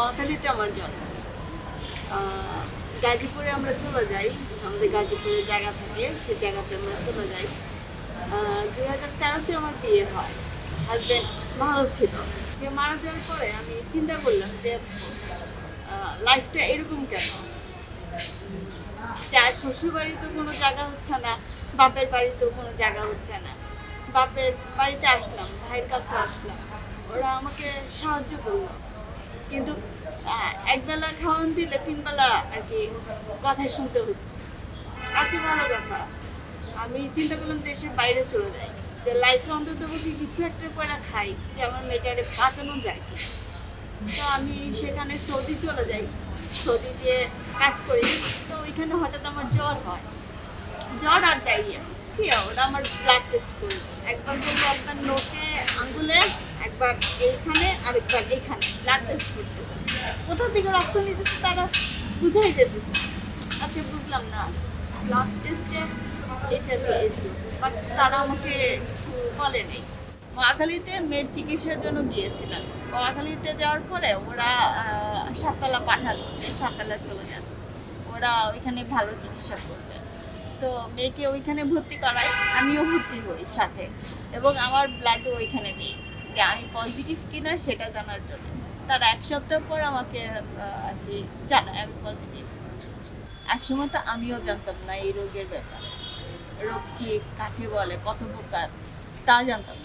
নোয়াখালীতে আমার জন্ম। গাজীপুরে আমরা চলে যাই, আমাদের গাজীপুরে জায়গা থাকে, সেই জায়গাতে আমরা চলে যাই। 2013-তে আমার বিয়ে হয়। হাজব্যান্ড ভালো ছিল, সে মারা যাওয়ার পরে আমি চিন্তা করলাম যে লাইফটা এরকম কেন। যার শ্বশুর বাড়িতেও কোনো জায়গা হচ্ছে না, বাপের বাড়িতেও কোনো জায়গা হচ্ছে না। বাপের বাড়িতে আসলাম, ভাইয়ের কাছে আসলাম, ওরা আমাকে সাহায্য করলো, কিন্তু একবেলা খাওয়ান দিলে 3 বেলা আর কি কথাই শুনতে হতো। আচ্ছা, ভালো কথা। আমি চিন্তা করলাম দেশের বাইরে চলে যাই, যে লাইফে অন্তত বলছি কিছু একটা করে খাই, যে আমার মেয়েটারে বাঁচানো যায় কি। তো আমি সেখানে সৌদি চলে যাই, সৌদি দিয়ে কাজ করি। তো ওইখানে হঠাৎ আমার জ্বর হয়, জ্বর আর ডায়রিয়া। কি ওরা আমার ব্লাড টেস্ট করলো, একবার বললো আপনার নোটে আঙ্গুলে, একবার এইখানে আরেকবার এইখানে ব্লাড টেস্ট করতে। কোথা থেকে রক্ত নিতেছে তারা বুঝাই যেতেছে। আচ্ছা, বুঝলাম না, ব্লাড টেস্টে এইচআইভি এসে, বাট তারা আমাকে কিছু বলে নেই। মহাখালীতে মেয়ের চিকিৎসার জন্য গিয়েছিলাম। মহাখালীতে যাওয়ার পরে ওরা সাততলা পাঠালো, সাততলা চলে যান, ওরা ওইখানে ভালো চিকিৎসা করবে। তো মেয়েকে ওইখানে ভর্তি করায়, আমিও ভর্তি হই সাথে, এবং আমার ব্লাডও ওইখানে দিই, যে আমি পজিটিভ কিনা সেটা জানার জন্য। তার 1 সপ্তাহ পর আমাকে আর কি জানায় আমি পজিটিভ। একসময় তো আমিও জানতাম না এই রোগের ব্যাপারে, রোগ কি, কাকে বলে, কত প্রকার, তা জানতাম না।